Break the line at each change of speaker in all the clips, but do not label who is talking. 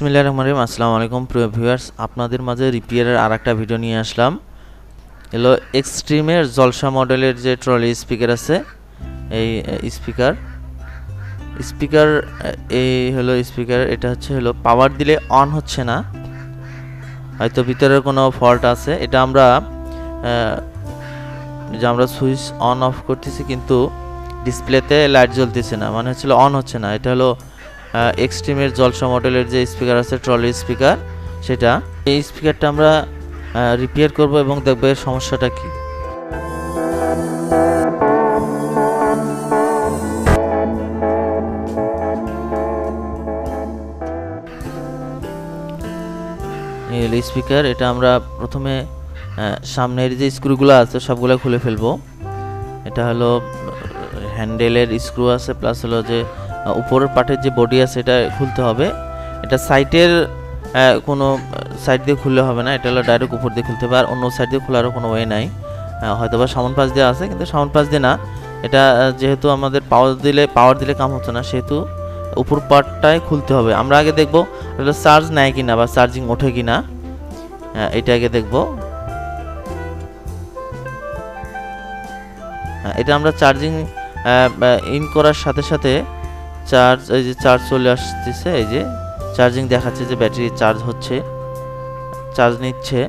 বিসমিল্লাহির রহমানির রহিম। আসসালামু আলাইকুম প্রিয় ভিউয়ার্স, আপনাদের মাঝে রিপেয়ারের আরেকটা ভিডিও নিয়ে আসলাম। হলো এক্সট্রিমের জলসা মডেলের যে ট্রলি স্পিকার আছে, এই স্পিকার এই হলো স্পিকার। এটা হলো পাওয়ার দিলে অন হচ্ছে না, হয়তো ভিতরের কোনো ফল্ট আছে। এটা আমরা সুইচ অন অফ করতেছি কিন্তু ডিসপ্লেতে লাইট জ্বলতেছে না, মানে অন হচ্ছে না। এটা হলো এক্সট্রিমের জলসা মডেলের যে স্পিকার আছে, ট্রলি স্পিকার, সেটা। এই স্পিকারটা আমরা রিপেয়ার করব এবং দেখব এর সমস্যাটা কি। এই হলো স্পিকার। এটা আমরা প্রথমে সামনের যে স্ক্রুগুলো আছে সবগুলো খুলে ফেলবো। এটা হলো হ্যান্ডেলের স্ক্রু আছে, প্লাস হলো যে উপরের পার্টের যে বডি আছে এটা খুলতে হবে। এটা সাইডের কোনো সাইড দিয়ে খুললে হবে না, এটা হলো ডাইরেক্ট উপর দিয়ে খুলতে হবে। আর অন্য সাইড দিয়ে খোলারও কোনো ওয়ে নাই, হয়তো বা সামন পাশ দিয়ে আছে, কিন্তু সামন পাশ দিয়ে না। এটা যেহেতু আমাদের পাওয়ার দিলে কাম হচ্ছে না, সেহেতু উপর পার্টটাই খুলতে হবে। আমরা আগে দেখবো এটা চার্জ নেয় কিনা বা চার্জিং ওঠে কিনা, এটা আগে দেখবো। এটা আমরা চার্জিং ইন করার সাথে সাথে এই যে চার্জ চলে আসতেছে, এই যে চার্জিং দেখাচ্ছে যে ব্যাটারি চার্জ হচ্ছে, চার্জ নিচ্ছে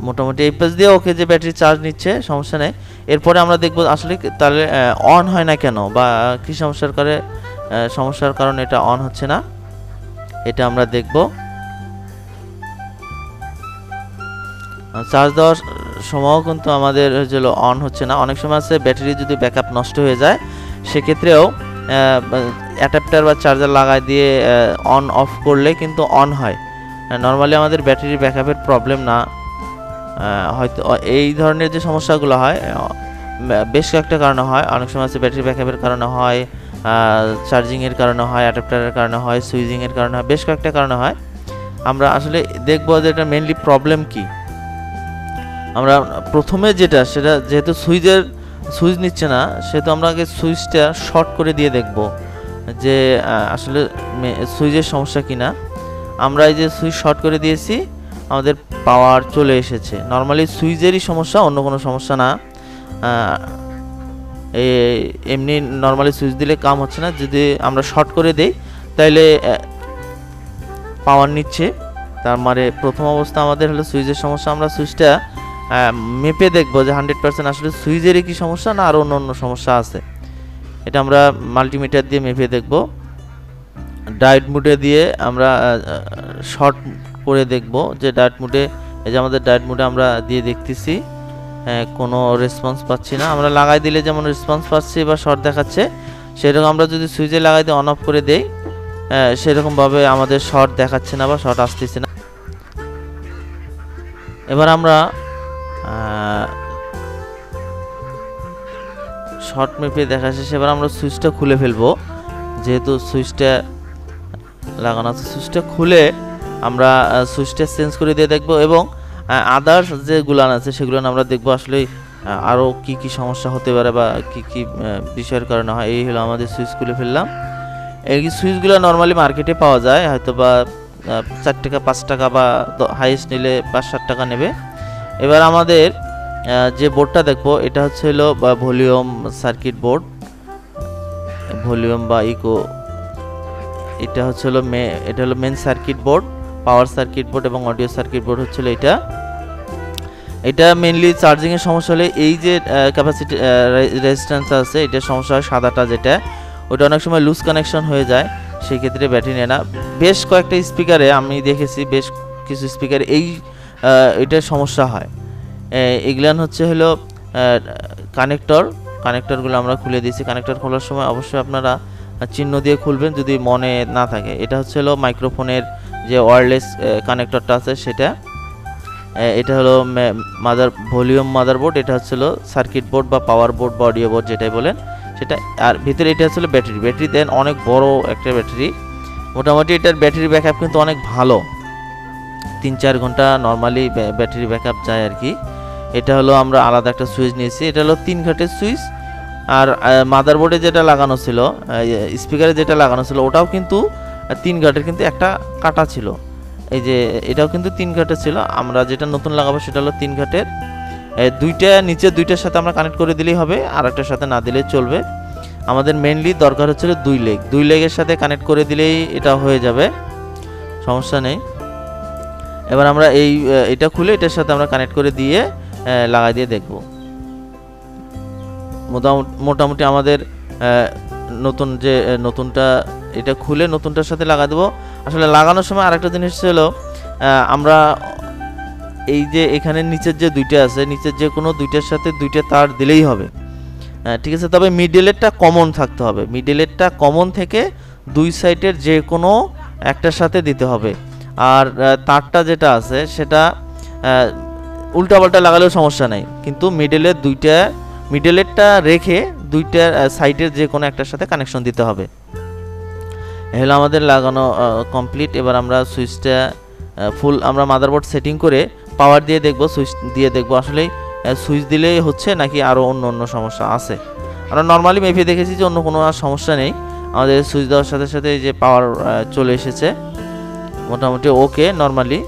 মোটামুটি। এই পাশ দিয়ে ওকে যে ব্যাটারি চার্জ নিচ্ছে, সমস্যা নেই। এরপরে আমরা দেখবো আসলে তাহলে অন হয় না কেন, বা কি সমস্যার কারণে এটা অন হচ্ছে না, এটা আমরা দেখব। চার্জ দেওয়ার সময়ও কিন্তু আমাদের অন হচ্ছে না। অনেক সময় আছে ব্যাটারি যদি ব্যাকআপ নষ্ট হয়ে যায়, সেক্ষেত্রেও অ্যাডাপ্টার বা চার্জার লাগাই দিয়ে অন অফ করলে কিন্তু অন হয়। নর্মালি আমাদের ব্যাটারি ব্যাকআপের প্রবলেম না, হয়তো এই ধরনের যে সমস্যাগুলো হয় বেশ কয়েকটা কারণে হয়। অনেক সময় আছে ব্যাটারি ব্যাকআপের কারণে হয়, চার্জিংয়ের কারণে হয়, অ্যাডাপ্টারের কারণে হয়, সুইচিংয়ের কারণে হয়, বেশ কয়েকটা কারণে হয়। আমরা আসলে দেখবো যে এটা মেইনলি প্রবলেম কি। আমরা প্রথমে সেটা যেহেতু সুইচ নিচ্ছে না, সেহেতু আমরা আগে সুইচটা শর্ট করে দিয়ে দেখব যে আসলে সুইচের সমস্যা কিনা। আমরা এই যে সুইচ শর্ট করে দিয়েছি, আমাদের পাওয়ার চলে এসেছে। নর্মালি সুইচেরই সমস্যা, অন্য কোনো সমস্যা না। এমনি নর্মালি সুইচ দিলে কাম হচ্ছে না, যদি আমরা শর্ট করে দেই তাহলে পাওয়ার নিচ্ছে। তার মানে প্রথম অবস্থা আমাদের হলো সুইচের সমস্যা। আমরা সুইচটা মেপে দেখব যে 100% আসলে সুইচেরই কি সমস্যা না আর অন্য সমস্যা আছে। এটা আমরা মাল্টিমিটার দিয়ে মেপে দেখব। ডায়োড মুডে দিয়ে আমরা শর্ট করে দেখব যে ডায়োড মুডে, এই যে আমাদের ডায়োড মুডে আমরা দিয়ে দেখতেছি, কোনো রেসপন্স পাচ্ছি না। আমরা লাগাই দিলে যেমন রেসপন্স পাচ্ছি বা শর্ট দেখাচ্ছে, সেরকম আমরা যদি সুইচে লাগাই দিয়ে অন অফ করে দেই, সেরকমভাবে আমাদের শর্ট দেখাচ্ছে না বা শর্ট আসতেছে না। এবার আমরা শর্ট মেপে দেখা শেষে এবার আমরা সুইচটা খুলে ফেলবো। যেহেতু সুইচটা লাগানো আছে, সুইচটা খুলে আমরা সুইচটা চেঞ্জ করে দিয়ে দেখবো, এবং আদার্স যে গুলান আছে সেগুলো আমরা দেখবো আসলে আরও কি সমস্যা হতে পারে বা কি বিষয়ের কারণে হয়। এই হলো আমাদের সুইচ খুলে ফেললাম। এই সুইচগুলো নর্মালি মার্কেটে পাওয়া যায়, হয়তো বা 4 টাকা 5 টাকা বা হাইয়েস্ট নিলে 5-7 টাকা নেবে। এবার আমাদের যে বোর্ডটা দেখবো, এটা হলো ভলিউম সার্কিট বোর্ড, ভলিউম বা ইকো। এটা হলো main circuit board, power circuit board এবং অডিও সার্কিট বোর্ড হচ্ছিল এটা মেইনলি চার্জিং এর সমস্যা হলে এই যে ক্যাপাসিটি রেজিস্ট্যান্স আছে, এটা সমস্যা হয় সাদাটা, যেটা ওটা অনেক সময় লুজ কানেকশন হয়ে যায়, সেই ক্ষেত্রে ব্যাটারি নেয় না। বেশ কয়েকটা স্পিকারে আমি দেখেছি, বেশ কিছু স্পিকারে এটার সমস্যা হয়। এগুলান হলো কানেক্টরগুলো আমরা খুলে দিয়েছি। কানেক্টর খোলার সময় অবশ্যই আপনারা চিহ্ন দিয়ে খুলবেন যদি মনে না থাকে। এটা হলো মাইক্রোফোনের যে ওয়্যারলেস কানেক্টরটা আছে সেটা। এটা হলো ভলিউম মাদারবোর্ড। এটা হলো সার্কিট বোর্ড বা পাওয়ার বোর্ড বা অডিও বোর্ড যেটাই বলেন সেটা। আর ভিতরে এটা হলো ব্যাটারি দেন অনেক বড় একটা ব্যাটারি। মোটামুটি এটার ব্যাটারি ব্যাকআপ কিন্তু অনেক ভালো, 3-4 ঘন্টা নর্মালি ব্যাটারি ব্যাকআপ যায় আর কি। এটা হলো আমরা আলাদা একটা সুইচ নিয়েছি, এটা হলো 3 ঘাটের সুইচ। আর মাদারবোর্ডে যেটা লাগানো ছিল, স্পিকারে যেটা লাগানো ছিল, ওটাও কিন্তু 3 গাটের কিন্তু একটা কাটা ছিল, এই যে এটাও কিন্তু 3 ঘাটের ছিল। আমরা যেটা নতুন লাগাবো সেটা হলো 3 ঘাটের। দুইটা নিচে দুইটার সাথে আমরা কানেক্ট করে দিলেই হবে, আর একটার সাথে না দিলেই চলবে। আমাদের মেইনলি দরকার হচ্ছিল 2 লেগের সাথে কানেক্ট করে দিলেই এটা হয়ে যাবে, সমস্যা নেই। এবার আমরা এটা খুলে এটার সাথে আমরা কানেক্ট করে দিয়ে লাগাই দিয়ে দেখব। মোটামুটি আমাদের নতুন যে নতুনটা এটা খুলে নতুনটার সাথে লাগা দেবো। আসলে লাগানোর সময় আরেকটা জিনিস ছিল, আমরা এই যে এখানে নিচের যে দুইটা আছে, নিচের যে কোনো দুইটার সাথে দুইটা তার দিলেই হবে, ঠিক আছে। তবে মিডলেরটা কমন থাকতে হবে, মিডলেরটা কমন থেকে দুই সাইডের যে কোনো একটার সাথে দিতে হবে। আর তারটা যেটা আছে সেটা উল্টাপাল্টা লাগালেও সমস্যা নাই, কিন্তু মিডলেরটা রেখে দুইটা সাইডের যে কোনো একটার সাথে কানেকশন দিতে হবে। হলো আমাদের লাগানো কমপ্লিট। এবার আমরা সুইচটা ফুল আমরা মাদারবোর্ড সেটিং করে পাওয়ার দিয়ে দেখব, সুইচ দিয়ে দেখব আসলে সুইচ দিলেই হচ্ছে নাকি আরও অন্য সমস্যা আছে। আমরা নর্মালি মেপে দেখেছি যে অন্য কোনো আর সমস্যা নেই, আমাদের সুইচ দেওয়ার সাথে সাথে যে পাওয়ার চলে এসেছে মোটামুটি ওকে নর্মালি।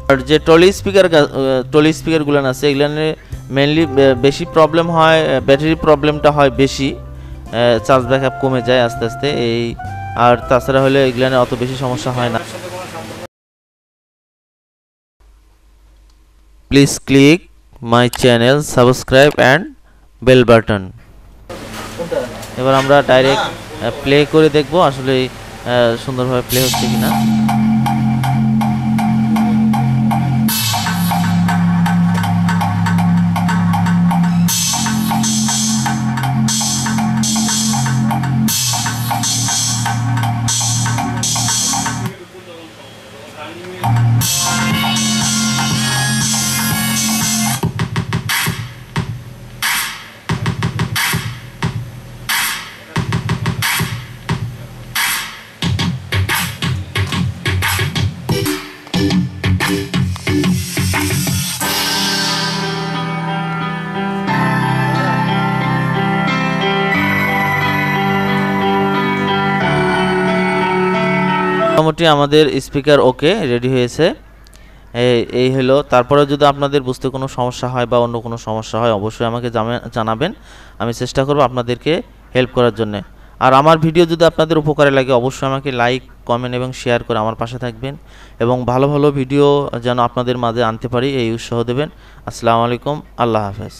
আর যে ট্রলি স্পিকারগুলো আছে এগুলো মেনলি বেশি প্রবলেম হয়, ব্যাটারি প্রবলেমটা হয় বেশি, চার্জ ব্যাকআপ কমে যায় আস্তে আস্তে এই। আর তাছাড়া হলে এগুলো অত বেশি সমস্যা হয় না। Please click my channel, subscribe and bell button. এবার আমরা ডাইরেক্ট প্লে করে দেখব আসলে সুন্দরভাবে প্লে হচ্ছে কিনা। মোটামুটি আমাদের স্পিকার ওকে রেডি হয়েছে, এই হলো। তারপরে যদি আপনাদের বুঝতে কোনো সমস্যা হয় বা অন্য কোনো সমস্যা হয় অবশ্যই আমাকে জানাবেন, আমি চেষ্টা করব আপনাদেরকে হেল্প করার জন্য। আর আমার ভিডিও যদি আপনাদের উপকারে লাগে অবশ্যই আমাকে লাইক, কমেন্ট এবং শেয়ার করে আমার পাশে থাকবেন, এবং ভালো ভালো ভিডিও যেন আপনাদের মাঝে আনতে পারি এই উৎসাহ দেবেন। আসসালামু আলাইকুম, আল্লাহ হাফেজ।